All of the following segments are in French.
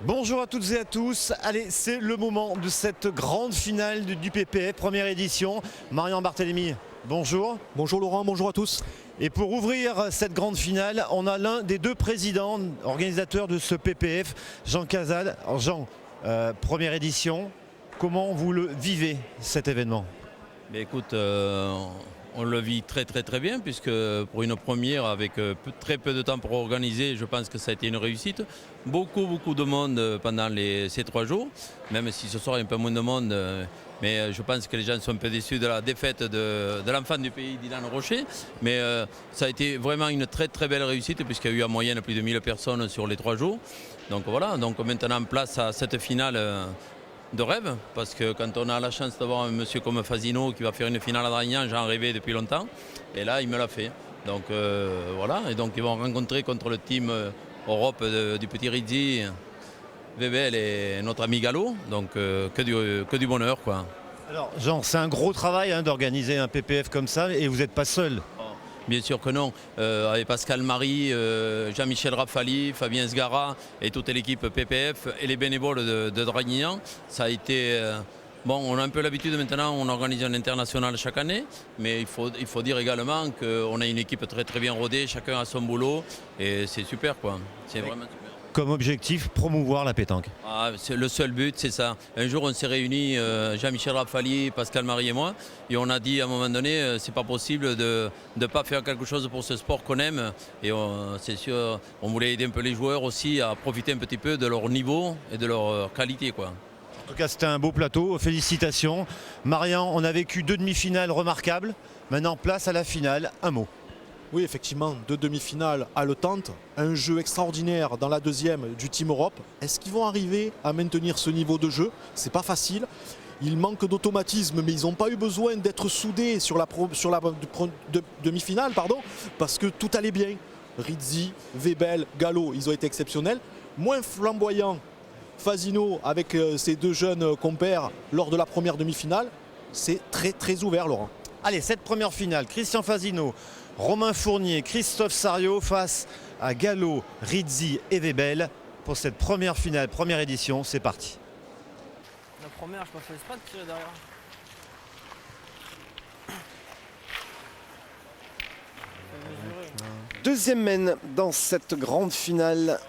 Bonjour à toutes et à tous. Allez, c'est le moment de cette grande finale du PPF, première édition. Marian Barthélémy, bonjour. Bonjour Laurent, bonjour à tous. Et pour ouvrir cette grande finale, on a l'un des deux présidents, organisateurs de ce PPF, Jean Casal. Alors Jean, première édition, comment vous le vivez cet événement? Mais écoute, on le vit très bien puisque pour une première avec très peu de temps pour organiser, je pense que ça a été une réussite. Beaucoup de monde pendant ces 3 jours, même si ce soir il y a un peu moins de monde, mais je pense que les gens sont un peu déçus de la défaite de l'enfant du pays d'Ilan Rocher. Mais ça a été vraiment une très belle réussite puisqu'il y a eu en moyenne plus de 1000 personnes sur les 3 jours. Donc voilà, donc maintenant place à cette finale de rêve, parce que quand on a la chance d'avoir un monsieur comme Fasino qui va faire une finale à Dragnan, j'en rêvais depuis longtemps, et là il me l'a fait. Donc voilà, et donc ils vont rencontrer contre le team Europe du petit Rizzi, Webel et notre ami Gallo, donc que du bonheur quoi. Alors Jean, c'est un gros travail d'organiser un PPF comme ça, et vous n'êtes pas seul. Bien sûr que non. Avec Pascal Marie, Jean-Michel Rafali, Fabien Sgara et toute l'équipe PPF et les bénévoles de Draguignan, ça a été... bon, on a un peu l'habitude maintenant, on organise un international chaque année, mais il faut dire également qu'on a une équipe très bien rodée, chacun a son boulot et c'est super quoi. C'est vraiment super. Comme objectif, promouvoir la pétanque. Le seul but, c'est ça. Un jour, on s'est réunis, Jean-Michel Rafali, Pascal Marie et moi, et on a dit à un moment donné, c'est pas possible de ne pas faire quelque chose pour ce sport qu'on aime. Et c'est sûr, on voulait aider un peu les joueurs aussi à profiter un petit peu de leur niveau et de leur qualité, quoi. En tout cas, c'était un beau plateau. Félicitations. Marian, on a vécu 2 demi-finales remarquables. Maintenant, place à la finale. Un mot. Oui, effectivement, 2 demi-finales haletantes, un jeu extraordinaire dans la deuxième du Team Europe. Est-ce qu'ils vont arriver à maintenir ce niveau de jeu? C'est pas facile. Il manque d'automatisme, mais ils n'ont pas eu besoin d'être soudés sur la demi-finale, parce que tout allait bien. Rizzi, Webel, Gallo, ils ont été exceptionnels. Moins flamboyant, Fasino avec ses 2 jeunes compères lors de la première demi-finale. C'est très ouvert, Laurent. Allez, cette première finale, Christian Fasino, Romain Fournier, Christophe Sariot face à Gallo, Rizzi et Webel. Pour cette première finale, première édition, c'est parti. La première, je ne pas de tirer derrière. Deuxième mène dans cette grande finale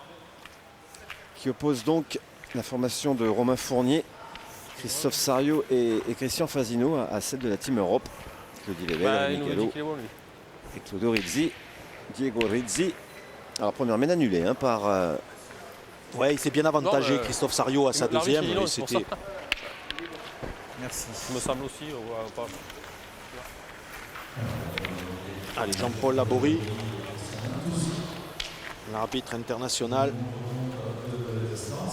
qui oppose donc la formation de Romain Fournier, Christophe Sariot et Christian Fasino à celle de la Team Europe. Claudie Webel, Gallo et Claudio Rizzi, Diego Rizzi. Alors première mène annulée par... Ouais, il s'est bien avantagé, non, Christophe Sariot à sa deuxième. C'était... Merci. Il me semble aussi. Allez, Jean-Paul Laborie, l'arbitre international.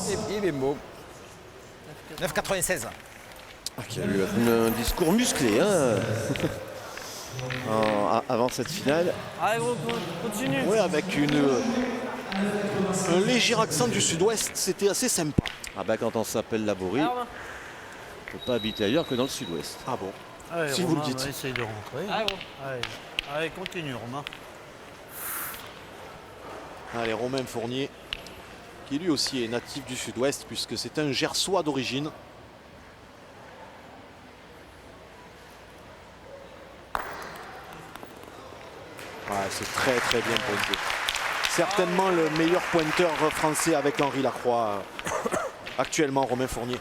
Et il est beau. 9,96. Qui a eu un discours musclé avant cette finale. Allez gros, continue. Oui, avec un léger accent du sud-ouest, c'était assez sympa. Quand on s'appelle Laborie, on ne peut pas habiter ailleurs que dans le sud-ouest. Ah bon? Allez, si Romain, vous le dites. Essaye de rentrer. Allez, continue Romain. Allez, Romain Fournier, qui lui aussi est natif du sud-ouest, puisque c'est un Gersois d'origine. C'est très bien pointé. Certainement le meilleur pointeur français avec Henri Lacroix actuellement, Romain Fournier.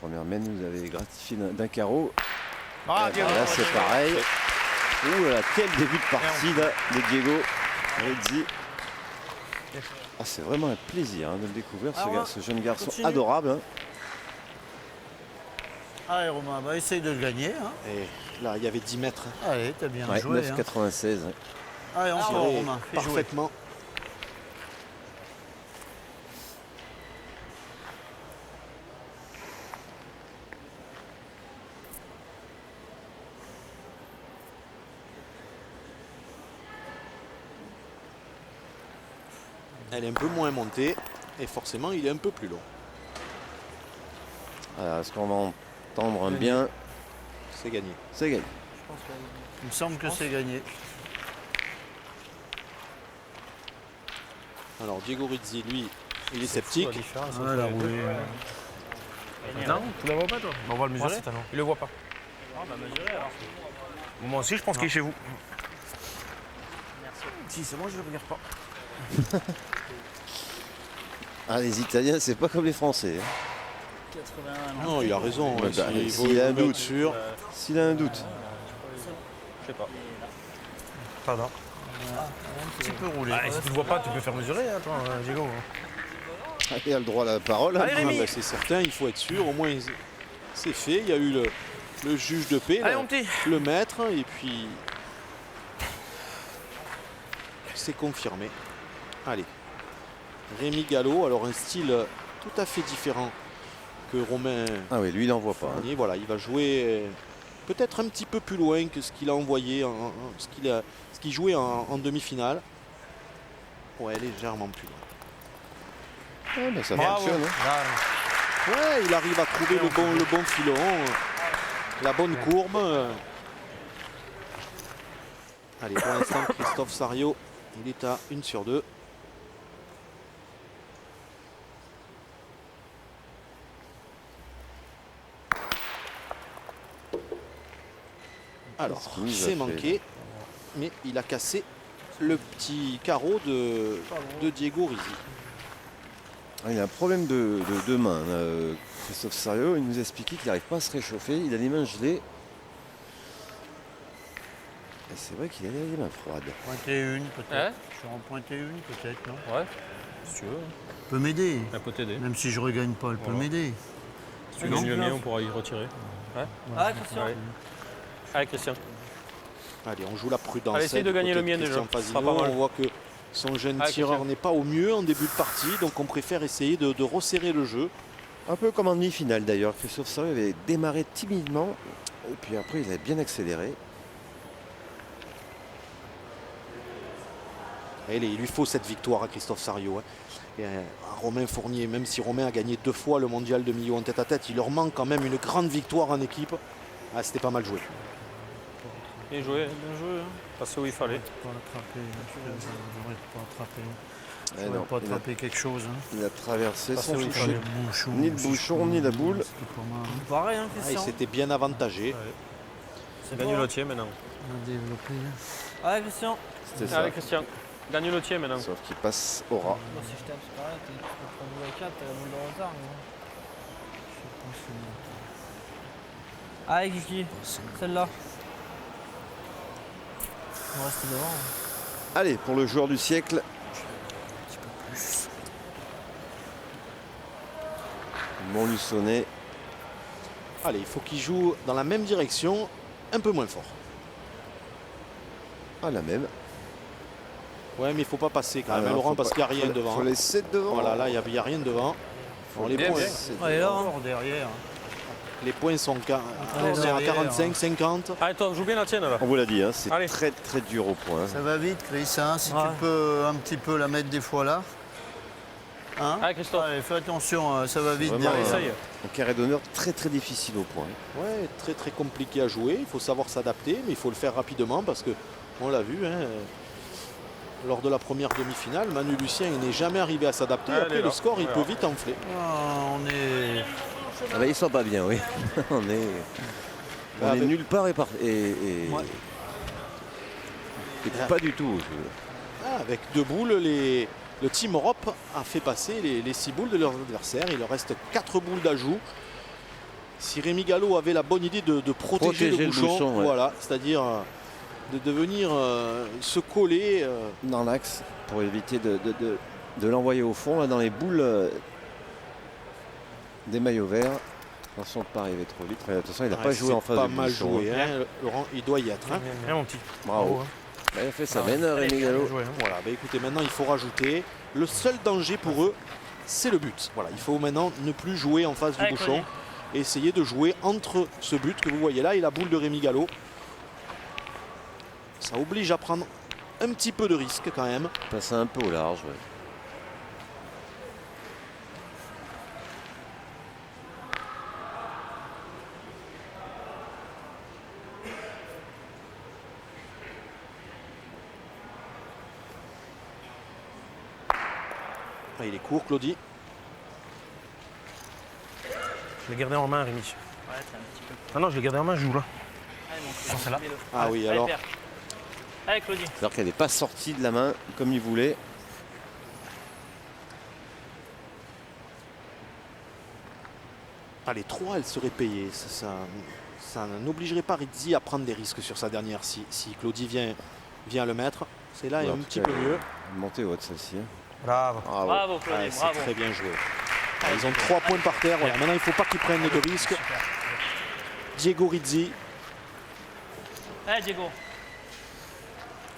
Première mène, vous avez gratifié d'un carreau. Là, c'est pareil. Ouh là, quel début de partie là, de Diego Rizzi. C'est vraiment un plaisir de le découvrir, ce jeune garçon adorable. Allez Romain, essaye de le gagner. Et là, il y avait 10 mètres. Allez, t'as bien joué. 9,96. Allez, encore Romain, fais jouer. Parfaitement. Elle est un peu moins montée et forcément il est un peu plus long. Alors, est-ce qu'on va entendre un bien? C'est gagné. C'est gagné. Il me semble que c'est gagné. Alors Diego Rizzi, lui, il est sceptique. Ouais, elle a roulé. Non, tu le vois pas toi? On va le mesurer. Il le voit pas. Ah bah mesurer alors. Moi aussi je pense qu'il est chez vous. Si c'est moi je le regarde pas. Ah, les Italiens, c'est pas comme les Français, hein. 81. Non, il a raison. Bah, bah, il s'il a un doute. sûr. S'il a un doute. Je sais pas. Pardon. Un petit peu roulé. Ah, et si tu le vois pas, tu peux faire mesurer, hein, toi, Diego. Ah, il a le droit à la parole. Allez, Ah, Rémi. bah, c'est certain, il faut être sûr. Au moins, c'est fait. Il y a eu le juge de paix, Allez là, mon petit. le maître, et puis c'est confirmé. Allez. Rémi Gallo, alors un style tout à fait différent que Romain Ah oui, lui, il n'en voit pas, hein. Fournier. Voilà, il va jouer peut-être un petit peu plus loin que ce qu'il a envoyé, ce qu'il jouait en demi-finale. Ouais, légèrement plus loin. Ah, bah, ça Bravo. fonctionne, hein. Ouais, il arrive à trouver le bon filon, la bonne courbe. Allez, pour l'instant, Christophe Sario, il est à 1 sur 2. Alors, Qu'est-ce qu'il nous a c'est fait, manqué, mais il a cassé le petit carreau de Diego Rizzi. Ah, il a un problème de main, là, Christophe Sario. Il nous a expliqué qu'il n'arrive pas à se réchauffer. Il a les mains gelées. Et c'est vrai qu'il a les mains froides. Pointer une peut-être. Hein? Je vais en pointer une peut-être, non? Ouais, si tu veux. Elle peut m'aider. Elle peut t'aider. Même si je regagne pas, elle peut m'aider. Si tu gagnes le mien, on pourra y retirer. Ouais. Ah, Christian. Allez. Allez Christian. Allez, on joue la prudence. Allez, essaye de du gagner côté le mien Christian déjà, ce Fasino. sera pas mal. On voit que son jeune Allez, tireur Christian. n'est pas au mieux en début de partie, donc on préfère essayer de resserrer le jeu. Un peu comme en demi-finale d'ailleurs. Christophe Sario avait démarré timidement. Et puis après, il a bien accéléré. Allez, il lui faut cette victoire à Christophe Sario. Hein. Et à Romain Fournier, même si Romain a gagné 2 fois le mondial de milieu en tête-à-tête, il leur manque quand même une grande victoire en équipe. Ah, c'était pas mal joué. Bien joué, Passé où il fallait. Pas attraper, j'aurais pas attrapé. Eh J'aurais non, pas attrapé quelque chose. Hein. il a traversé Passé son où il chouchou. fallait. Bouchon, Ni le bouchon, ni la boule. C'était pas mal. Pareil, hein, Ah, il Christian. s'était bien avantagé. C'est gagné le tien maintenant. On a développé. Allez, Christian. C'était ça. Allez Christian, gagne le tien maintenant. Sauf qu'il passe au ras. Moi, si je tape, c'est pareil. Tu peux prendre le 4, t'as la boule de retard. Allez, Kiki. Celle-là. On reste devant. Allez, pour le joueur du siècle. Montluçonnet. Allez, il faut qu'il joue dans la même direction, un peu moins fort. Ah, la même. Ouais, mais il faut pas passer quand même, Alors, Laurent, faut parce pas- qu'il n'y a rien faut- devant. Faut laisser devant. Voilà, là, il n'y a rien devant. Bon, les, Bien, points, bien. Allez, là. Fort derrière. les points sont Allez, à derrière. 45, 50. Allez toi, joue bien la tienne là. On vous l'a dit, hein, c'est Allez. très très dur au point. Ça va vite, Chris, hein, si Ouais. tu peux un petit peu la mettre des fois là. Hein? Allez Christophe, Allez, fais attention, ça va vite Vraiment, derrière. essaye. Un carré d'honneur très très difficile au point. Ouais, très très compliqué à jouer. Il faut savoir s'adapter, mais il faut le faire rapidement parce que on l'a vu. Hein, lors de la première demi-finale, Manu Lucien il n'est jamais arrivé à s'adapter. Allez, Après, là. le score, il Voilà. peut vite enfler. Ah, on est. Ah bah, ils sont pas bien, oui. on est Ah, mais- nulle part et Ouais. et pas du tout. Ah, avec 2 boules, le Team Europe a fait passer les 6 boules de leurs adversaires. Il leur reste 4 boules d'ajout. Si Rémi Gallo avait la bonne idée de protéger le bouchon, ouais. voilà, c'est-à-dire de venir se coller. Dans l'axe pour éviter de l'envoyer au fond, là, dans les boules des maillots verts. Attention de ne pas arriver trop vite. De toute façon, il n'a Ouais, pas joué c'est en face pas du mal bouchon, joué, hein. hein. Laurent, il doit y être. Hein. Bien mon petit. Bravo. Bah, il a fait sa veine, Rémi Gallo. Voilà, bah écoutez, maintenant il faut rajouter. Le seul danger pour eux, c'est le but. Voilà, il faut maintenant ne plus jouer en face du Allez, bouchon Conny. et essayer de jouer entre ce but que vous voyez là et la boule de Rémi Gallo. Ça oblige à prendre un petit peu de risque quand même. Passer un peu au large. Ouais. Après, il est court, Claudie. Je l'ai gardé en main, Rémi. Ouais, c'est un petit peu. Ah non, je l'ai gardé en main, je joue là. Allez, mon Prends celle-là. Ah oui, alors. Allez, Claudie. C'est-à-dire qu'elle n'est pas sortie de la main comme il voulait. Ah, les 3, elle serait payée. Ça n'obligerait pas Rizzi à prendre des risques sur sa dernière. Si Claudie vient le mettre, c'est là et un petit peu mieux. Montée haute celle-ci. Hein. Bravo. Bravo. Bravo, Claudie, C'est bravo. très bien joué. Ah, ils ont 3 points par terre. Voilà. Maintenant, il ne faut pas qu'ils prennent de risques. Diego Rizzi. Allez, Diego.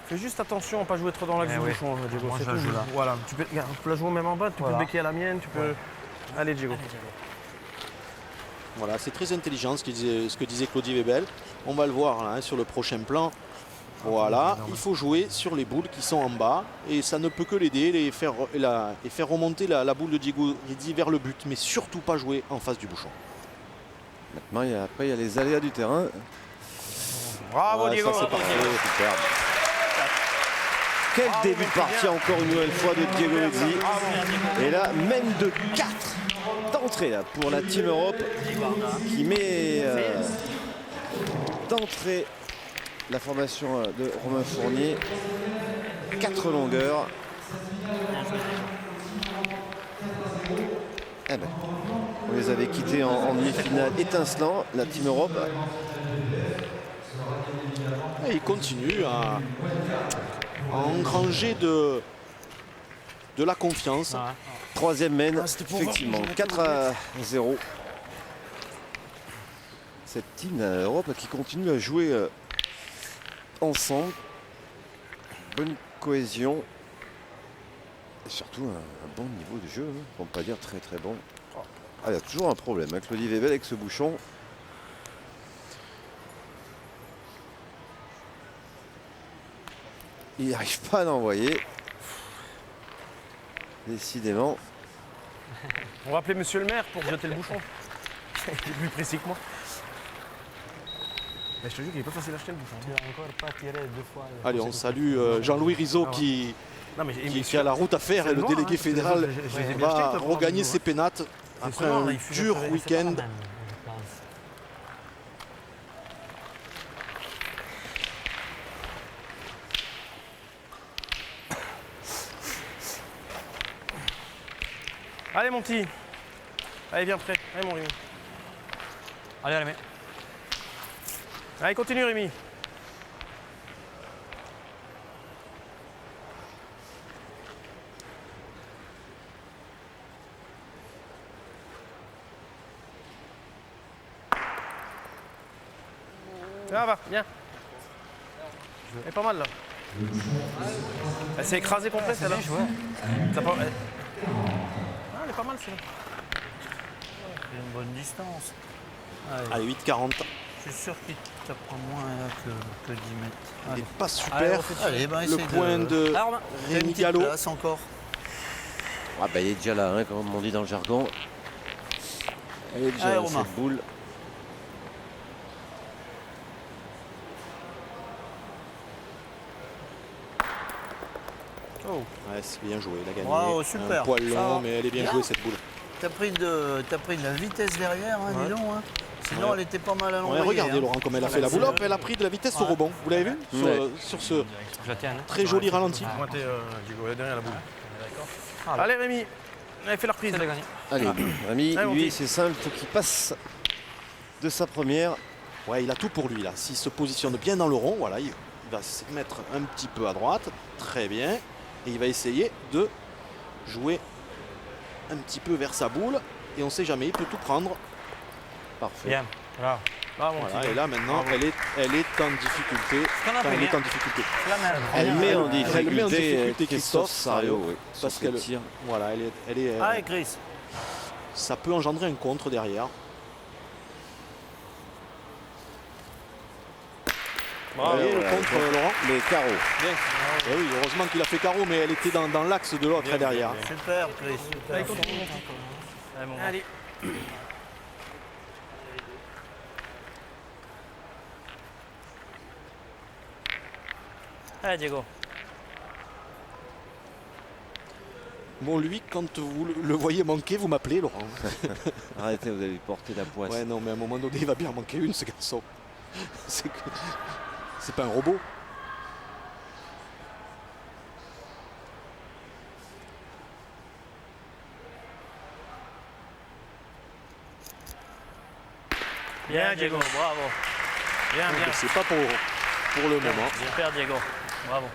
Fais juste attention à ne pas jouer trop dans l'axe du bouchon, Diego. Moi, C'est je la tout. joue là. Voilà, tu peux la jouer même en bas, tu peux Voilà. béquer à la mienne, tu peux. Allez, Diego. Voilà, c'est très intelligent ce que disait Claudie Webel. On va le voir là, hein, sur le prochain plan. Voilà, il faut jouer sur les boules qui sont en bas et ça ne peut que l'aider et faire remonter la boule de Diego Rizzi vers le but, mais surtout pas jouer en face du bouchon. Maintenant, après, il y a les aléas du terrain. Bravo, Ouais, Diego. ça, c'est parfait, superbe. Quel début de partie encore une nouvelle fois de Diego Rizzi. Et là, même de 4 d'entrée là, pour la Team Europe qui met d'entrée la formation de Romain Fournier. 4 longueurs. Eh ben, on les avait quittés en demi-finale étincelant, la Team Europe. Et il continue à engranger de la confiance. Troisième mène, effectivement, 4-0. Cette team Europe qui continue à jouer ensemble. Bonne cohésion. Et surtout un bon niveau de jeu, hein, pour ne pas dire très très bon. Ah, il y a toujours un problème, hein, Claudie Webel avec ce bouchon. Il n'arrive pas à l'envoyer. Décidément. On va appeler monsieur le maire pour jeter le bouchon. Il est plus précis que moi. Mais je te jure qu'il n'est pas facile à acheter le bouchon. Tu n'as encore pas tiré 2 fois. Allez, on salue Jean-Louis Rizzo qui a la route à faire et le délégué fédéral va regagner ses pénates après un dur week-end. Allez, mon petit. Allez, viens prêt. Allez, mon Rémi. Allez, allez, Allez, continue, Rémi. Là, va, viens. Elle est pas mal, là. Elle s'est écrasée complète, celle-là. T'as pas... Ah, elle est pas mal, celle-là. C'est une bonne distance. Allez, 8,40. Je suis sûr qu'il t'apprend moins là que 10 mètres. Il Allez. n'est pas super. Allez, ben, Le essaye point de Alors, ben, Rémi une petite Gallo. place encore. Ah bah il est déjà là, hein, comme on dit dans le jargon. Elle est déjà Allez, là, Romain. cette boule. Oh. Ouais, c'est bien joué, il a gagné. Bravo, super. Un poil long, Ça va. mais elle est bien Bien. jouée cette boule. T'as pris de la vitesse derrière, hein, dis donc. Hein. Sinon, Ouais. elle était pas mal à Ouais, l'envoyer. regardez hein. Laurent comme elle a fait la boule. Hop, elle a pris de la vitesse au rebond. Vous l'avez vu sur ce Je la tiens. hein. très joli ralenti. Pointez, Diego, elle est derrière la boule. Allez, Rémi. Allez, fais la reprise. Allez, Rémi, Allez, mon lui petit. c'est simple, il faut qu'il passe de sa première. Ouais, il a tout pour lui là. S'il se positionne bien dans le rond, voilà, il va se mettre un petit peu à droite. Très bien. Et il va essayer de jouer un petit peu vers sa boule. Et on ne sait jamais, il peut tout prendre. Parfait. Bien. Voilà. Là, mon Voilà, petit. et là maintenant, elle est en difficulté. Enfin, elle est en difficulté. Elle met en Elle met en difficulté difficulté Christophe Sario, oui, parce sur ses qu'elle tirs. voilà, elle est Allez, Chris. ça peut engendrer un contre derrière. Bravo. Vous voyez le contre, Laurent. Les carreaux. Eh oui, heureusement qu'il a fait carreau, mais elle était dans l'axe de l'autre derrière. Super, Chris. Super. Allez, continue, mon petit. Allez. Allez, Diego. Bon, lui, quand vous le voyez manquer, vous m'appelez, Laurent. Arrêtez, vous allez lui porter la poisse. Ouais, non, mais à un moment donné, il va bien en manquer une, ce garçon. C'est pas un robot. Bien, Diego, bravo. Bien, bien. C'est pas pour le moment. Super, Diego. Bravo.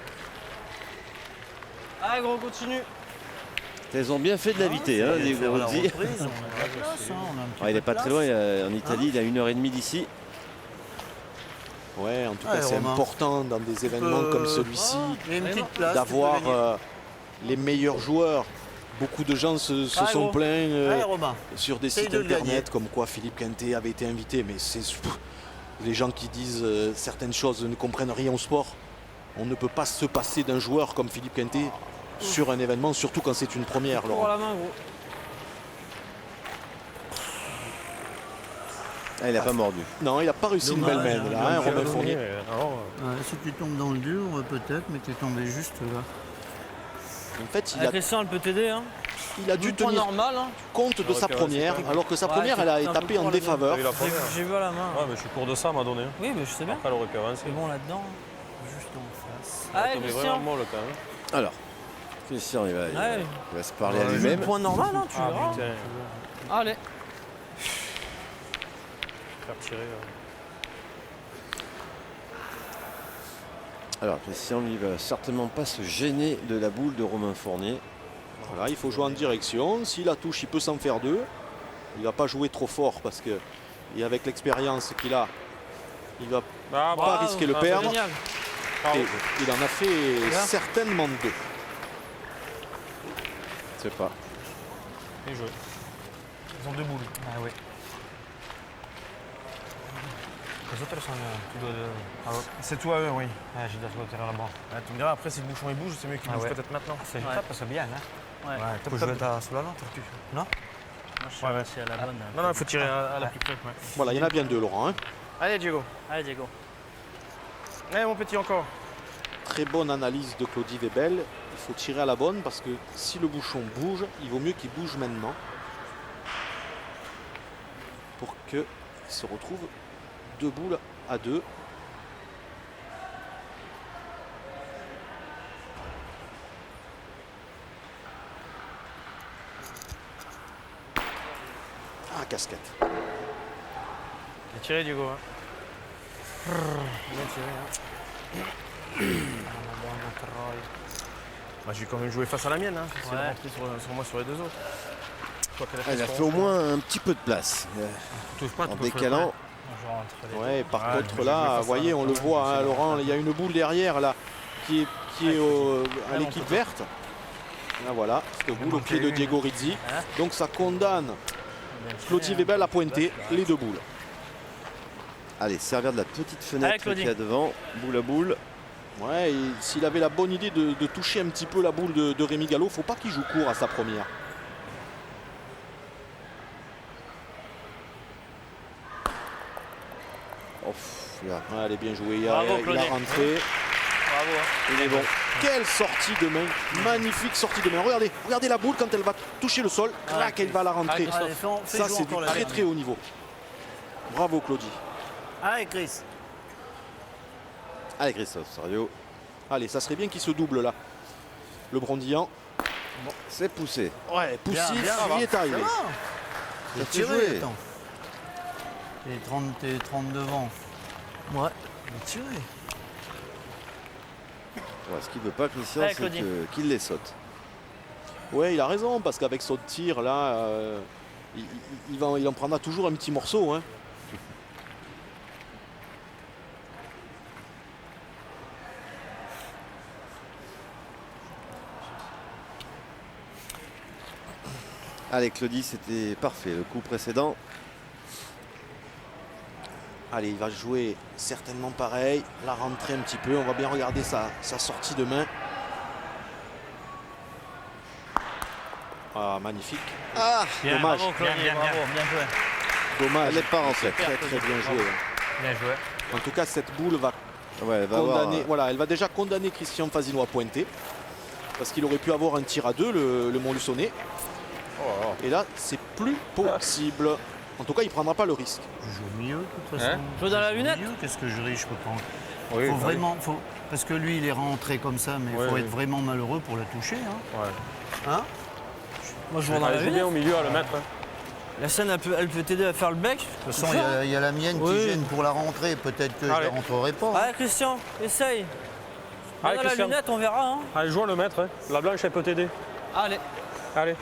Allez, gros, continue. Ils ont bien fait de l'inviter, hein, les Faire la Gorozzi. reprise, on a la place, hein, on a un petit Ah, il peu n'est de pas très place. loin, en Italie, il est à 1h30 d'ici. Ouais, en tout cas, Allez, c'est Romain. important dans des événements comme celui-ci Il y a une petite place. d'avoir tu peux gagner. les meilleurs joueurs. Beaucoup de gens se Allez, sont gros. plaints Allez, Romain. sur des Essaye sites de le internet gagner. comme quoi Philippe Quintet avait été invité, mais c'est les gens qui disent certaines choses ne comprennent rien au sport. On ne peut pas se passer d'un joueur comme Philippe Quintet sur un événement, surtout quand c'est une première, Pour Laurent. la main, gros. Ah, il n'a pas mordu. Non, il n'a pas réussi une Dommage, belle main, hein, là, hein, Romain Fournier. Ouais, si tu tombes dans le dur, peut-être, mais tu es tombé juste là. En fait, Christian, elle peut t'aider. Hein. il a dû Point tenir normal. Hein. compte de sa première, alors que sa Ouais, première, elle a c'est un peu tapé en pour la défaveur. J'ai vu à la main. Ouais, mais je suis court de ça, à m'a donné. Oui, mais je sais bien. Après, elle aurait pu avancer. C'est bon là-dedans. Juste en face. Allez, Mais Christian. vraiment molle quand même. Alors, Christian, il Ouais. va se parler à lui-même. Point normal, hein, tu verras. putain. Allez. Faire tirer. Alors, Christian, lui, va certainement pas se gêner de la boule de Romain Fournier. Voilà, il faut jouer en direction. S'il la touche, il peut s'en faire deux. Il ne va pas jouer trop fort parce que, et avec l'expérience qu'il a, il va Ah, pas risquer le perdre. Génial. Et il en a fait Là. certainement deux. Je sais pas. bien joué. Ils ont deux boules. Ah oui. Les autres, elles sont tout de. C'est toi, eux, oui. Ah, j'ai d'autres côté là-bas. Tu me diras, après, si le bouchon il bouge, c'est mieux qu'il bouge peut-être maintenant. C'est Ouais. top, c'est bien, hein. Ouais. Faut jouer sous la lente. Moi, je suis passé à la bonne. Non, il faut tirer à la plus près. Ouais. Voilà, il y en a bien deux, Laurent. hein. Allez, Diego. Allez, Diego. Allez, mon petit, encore. Très bonne analyse de Claudie Webel. Il faut tirer à la bonne parce que si le bouchon bouge, il vaut mieux qu'il bouge maintenant pour qu'il se retrouve deux boules à deux. Ah, casquette. Bien tiré, Diego. Hein. Bien tiré. Hein. Bah, j'ai quand même joué face à la mienne. Hein. C'est Ouais. rempli sur moi sur les deux autres. Toi, quelle Ah, il a réponse fait au moins un petit peu de place. Tu touches pas, En tu peux faire décalant. Je vais rentrer les deux. Ouais, par Ah, contre je vais là, jouer face vous à voyez, la on le main, voit, hein, c'est Laurent, bon. il y a une boule derrière là qui est à l'équipe verte. Là voilà, cette boule au pied de Diego Rizzi. Hein. Donc ça condamne Bien tiré, Claudie hein. Webel à pointer les deux boules. Allez, servir de la petite Allez, fenêtre Claudie. qu'il y a devant. Boule à boule. Ouais, et s'il avait la bonne idée de toucher un petit peu la boule de Rémi Gallo, faut pas qu'il joue court à sa première. Oh, pff, là. Ouais, elle est bien jouée, il a, Bravo, il a Claudie. rentré. Bravo. Hein. Il est bon. Quelle sortie de main, magnifique sortie de main. Regardez la boule quand elle va toucher le sol, clac, elle va la rentrer. Allez, fais Ça jouer c'est du encore la très dernière. très haut niveau. Bravo Claudie. Allez, Chris. Allez, Christophe Sario. Allez, ça serait bien qu'il se double là. Le Brondillant. C'est poussé. Ouais, poussif, Bien, il est arrivé. Ça va. Ça J'ai fait tiré, jouer. attends. T'es 30 devant. Ouais. J'ai tiré. Ouais, ce qu'il veut pas, Christian, Allez, c'est Claudie. qu'il les saute. Ouais, il a raison, parce qu'avec son tir là, il en prendra toujours un petit morceau. Hein. Allez, Claudie, c'était parfait. Le coup précédent. Allez, il va jouer certainement pareil, la rentrée un petit peu. On va bien regarder sa sortie de main. Ah, magnifique. Ah, Bien, Dommage. bravo, Claudie. Bien, bien, Bravo, bien joué. Dommage. elle n'est pas rentrée. Très très bien joué. hein. Bien joué. En tout cas, cette boule va Ouais, elle va avoir, condamner. Voilà, elle va déjà condamner Christian Fazino à pointer. parce qu'il aurait pu avoir un tir à 2, le Montluçonnet. Et là, c'est plus possible. En tout cas, il ne prendra pas le risque. Je joue mieux, de toute façon. Joue dans la lunette. Qu'est-ce que je risque, je peux prendre. Oui, Faut vraiment, parce que lui, il est rentré comme ça, mais il faut être vraiment malheureux pour le toucher. Hein. Ouais. Hein Moi, je joue dans la Joue bien lunette. au milieu à le mettre. Hein. La scène, elle peut t'aider à faire le bec. De toute façon, il y a la mienne qui gêne pour la rentrée. Peut-être que je Allez. ne rentrerai pas. Allez, Christian, essaye. Allez, Dans la Christian. lunette, on verra. Hein. Allez, joue à le mettre. Hein. La blanche, elle peut t'aider. Allez. Allez.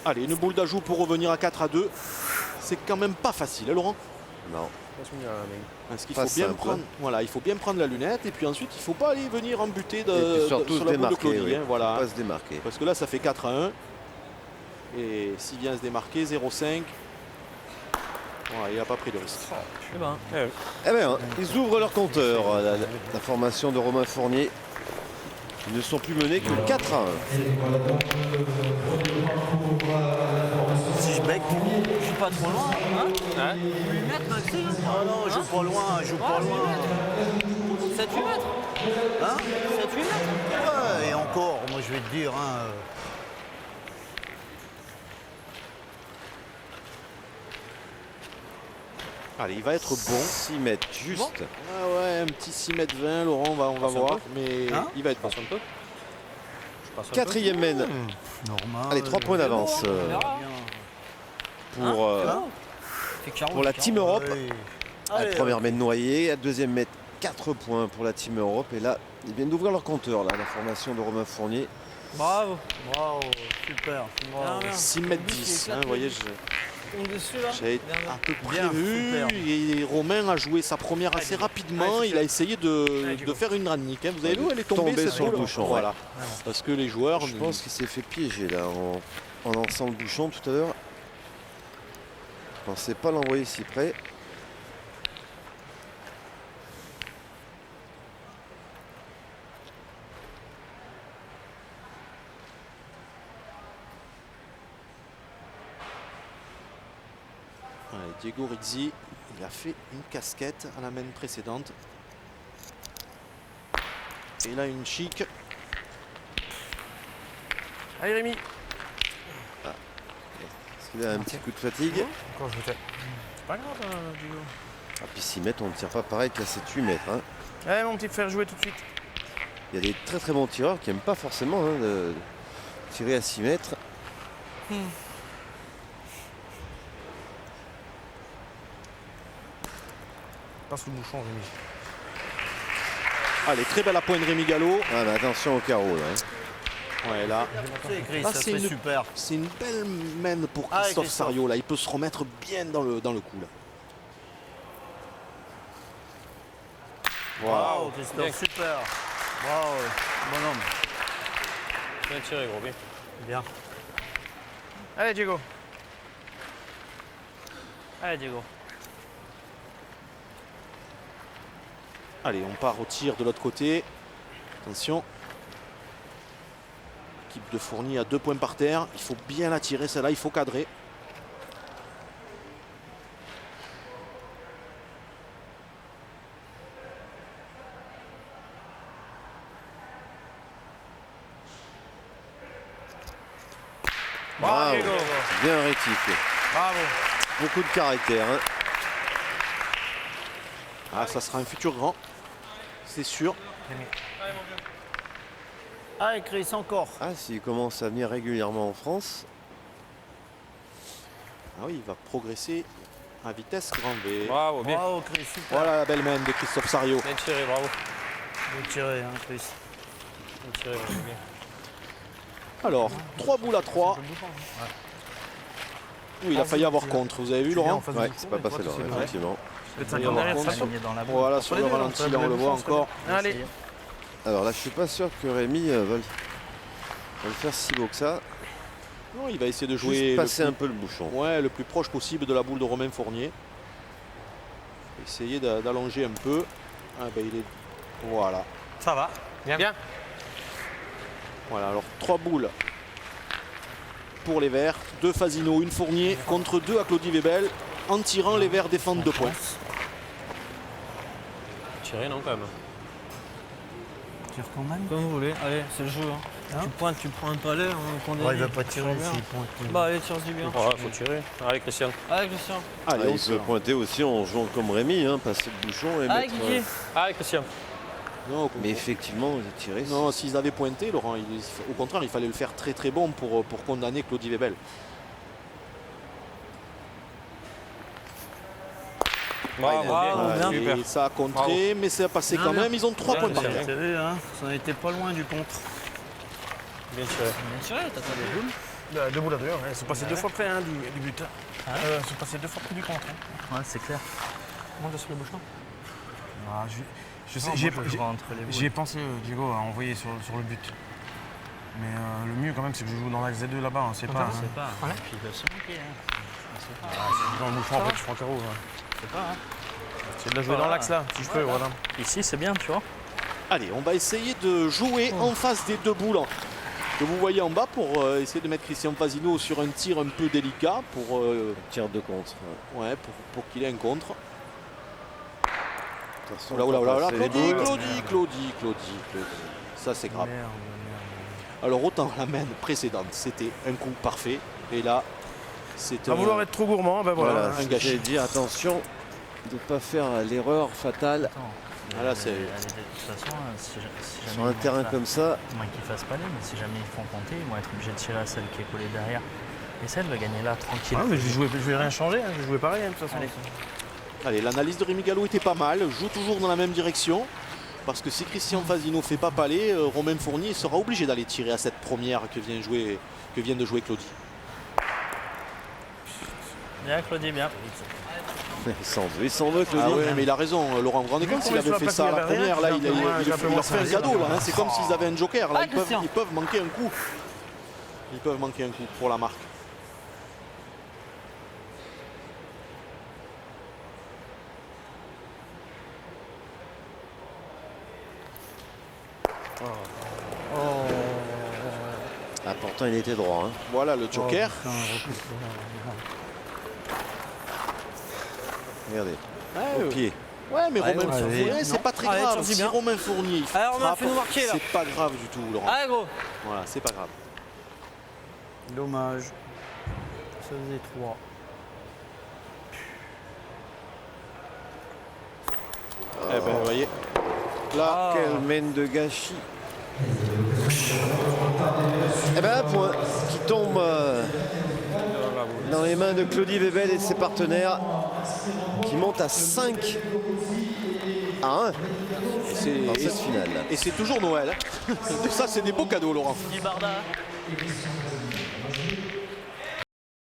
Allez, une boule d'ajout pour revenir à 4 à 2. C'est quand même pas facile, hein, Laurent. Non. Parce qu'il Pas faut bien simple. prendre, voilà, il faut bien prendre la lunette et puis ensuite il ne faut pas aller venir embuter Et puis surtout sur se la boule de démarquer. Claudie. Oui. Hein, voilà. Faut pas se démarquer. Parce que là, ça fait 4 à 1. Et s'il vient se démarquer, 0,5. Voilà, il n'a pas pris de risque. Eh ben. Eh bien, ils ouvrent leur compteur. La formation de Romain Fournier. Ils ne sont plus menés que 4 à 1. Si je bec. Je suis pas trop loin. Hein Hein? 8 mètres, Maxime. Oh non, je joue pas loin, je joue pas loin. 7-8 mètres. Hein 7-8 mètres. Ouais, et encore, moi je vais te dire. Hein, Allez, il va être bon. 6 mètres, juste. Ah ouais, un petit 6 mètres 20, Laurent, on va Passe un voir. peu. Mais Hein il va être bon. Passe un peu. Je passe un peu. Quatrième mène. normal. Allez, 3 points d'avance On verra. pour la Team Europe. Ouais. La première mène noyée, la deuxième mène 4 points pour la Team Europe. Et là, ils viennent d'ouvrir leur compteur, là, la formation de Romain Fournier. Bravo. Bravo, super. Bravo. Bien. 6 mètres 10, hein, vous voyez, On est dessus là. j'avais Bien. un peu Bien, prévu. super. Et Romain a joué sa première assez rapidement. Il a essayé de faire une ranique. Hein. Vous avez vu où elle est tombée, Tombée cette sur le boule. bouchon, Voilà. Parce que les joueurs. Je pense qu'il s'est fait piéger là en lançant le bouchon tout à l'heure. Je pensais pas l'envoyer si près. Ouais, Diego Rizzi, il a fait une casquette à la main précédente. Et là, une chic. Allez, Rémi. Est-ce qu'il a un petit coup de fatigue? Encore, je fais. C'est pas grave, Diego. Ah, puis 6 mètres, on ne tire pas pareil qu'à 7-8 mètres. Hein. Allez, mon petit frère, jouer tout de suite. Il y a des très très bons tireurs qui n'aiment pas forcément hein, de tirer à 6 mètres. Passe le bouchon, Rémi. Allez, très belle à pointe Rémi Gallo. Ah, mais attention au carreau là. Hein. Ouais, là. C'est écrit, Là, ça c'est serait une- super. C'est une belle main pour Ah, Christophe Christophe. Sariot. Là, il peut se remettre bien dans le coup. Là. Bravo, Christophe, Bien. super. Bravo, bonhomme. Bien tiré, gros, bien. Bien. Allez, Diego. Allez, Diego. Allez, on part au tir de l'autre côté. Attention. Équipe de Fournier à 2 points par terre. Il faut bien la tirer, celle-là, il faut cadrer. Bravo, Bravo. Diego. Bien rectifié. Bravo. Beaucoup de caractère. Hein. Ah, ça sera un futur grand. C'est sûr. Allez, Chris, encore. Ah, s'il commence à venir régulièrement en France. Ah oui, il va progresser à vitesse grand V. Bravo, bien. Bravo, Chris, super. Voilà la belle main de Christophe Sariot. Bien tiré, bravo. Bien tiré, hein, Chris. Bien tiré, bravo, bien. Alors, 3 boules à 3. Oui, il a failli avoir contre. Vous avez vu, Laurent? Ouais, c'est pas passé là, effectivement. Peut-être Il va y 50 avoir derrière, contre. ça saute. dans la boue. Voilà, sur le ralenti, là, on le voit encore. Allez. Alors là, je suis pas sûr que Rémi va le faire si beau que ça. Non, il va essayer de Juste jouer passer le un peu le bouchon. ouais, le plus proche possible de la boule de Romain Fournier. Essayer d'allonger un peu. Ah ben il est. Voilà. Ça va. Bien. Bien. Voilà, alors 3 boules pour les Verts. 2 Fasino, 1 Fournier contre 2 à Claudie Webel. En tirant, les Verts défendent 2 points. Tiré, non, quand même. Tire quand même. Comme vous voulez. Allez, c'est le jeu. Hein. Tu pointes, tu prends un palais, on condamne. Ouais, il va pas tirer s'il pointe. Bah allez, tire-y bien. Ouais, faut tirer. Allez, Christian. Allez, Christian. Allez, il on peut sort. pointer aussi en jouant comme Rémi, hein, passer le bouchon et Allez, mettre. Guigui. Allez, Christian. Non, Mais effectivement, tirer. non, s'ils avaient pointé, Laurent, au contraire, il fallait le faire très très bon pour condamner Claudie Webel. Bravo, bien. Et ça a contré, mais ça a passé quand même. Ils ont 3 points par terre. Serré, hein. Ça n'était pas loin du contre. Bien tiré. Bien tiré, t'as pas des boules. Deux boules à deux, hein. Ils sont passés 2 fois près hein, du but. Ils sont passés 2 fois près du contre. Hein. Ouais, c'est clair. Monte sur le bouchon. Ah, je sais, Non, j'y ai- moi, je joue entre les boules. j'y ai pensé, Diego, à envoyer sur le but. Mais le mieux quand même, c'est que je joue dans l'axe Z2 là-bas. On sait pas. On sait pas. Puis ils peuvent se manquer. Hein. On sait pas. Dans le bouchon, après, tu prends carreau. On sait pas. Hein. C'est de la jouer dans l'axe là, si je peux, voilà. Ici, c'est bien, tu vois. Allez, on va essayer de jouer en face des 2 boules que vous voyez en bas pour essayer de mettre Christian Fasino sur un tir un peu délicat pour, Tir de contre. ouais, pour qu'il ait un contre. Attention, Oula, oula, oula, oula. c'est les Claudie, boules. Claudie. Ça, c'est grave. Merde. Alors, autant la main précédente, c'était un coup parfait. Et là, c'est À vouloir être trop gourmand, ben voilà. Voilà, un ce que gâchis. j'allais dire, attention de ne pas faire l'erreur fatale Ah, là, c'est- De toute façon, si jamais sur un ils vont terrain faire- comme ça. Moins qu'ils fassent pas les, mais si jamais ils font compter, ils vont être obligés de tirer à celle qui est collée derrière. Et celle va gagner là, tranquille. Ah, mais je vais rien changer, hein. Je vais jouer pareil hein, de toute façon. Allez. Allez, l'analyse de Rémi Gallo était pas mal. Joue toujours dans la même direction. Parce que si Christian Fasino fait pas palais, Romain Fournier sera obligé d'aller tirer à cette première que vient de jouer Claudie. Bien, Claudie, bien. Il s'en veut, Claudie. Ah ouais, mais il a raison, Laurent. Vous vous rendez compte, s'il Combien sur avait la fait ça à la plaque, il y avait première, là, rien, il j'ai un peu leur moins fait un ça, cadeau. ça, Là, hein. C'est comme s'ils avaient un joker. Là, Ah, Christian. ils peuvent manquer un coup. Ils peuvent manquer un coup pour la marque. Ah, pourtant, il était droit. Hein. Voilà le joker. Regardez, Ouais, au pied. ouais, mais Romain ouais, Fournier, ouais. c'est pas très Allez, grave. tire-y Si bien. Romain Fournier il Alors, Romain, frappe, fais-nous marquer, là. c'est pas grave du tout, Laurent. Allez, gros. Voilà, c'est pas grave. Dommage. Ça faisait 3. Eh ben, vous voyez. Là, Quelle mène de gâchis. Eh ben un point qui tombe dans les mains de Claudie Webel et de ses partenaires qui montent à 5 à 1 dans cette finale. et c'est toujours Noël. Ça, c'est des beaux cadeaux, Laurent. Du Barda.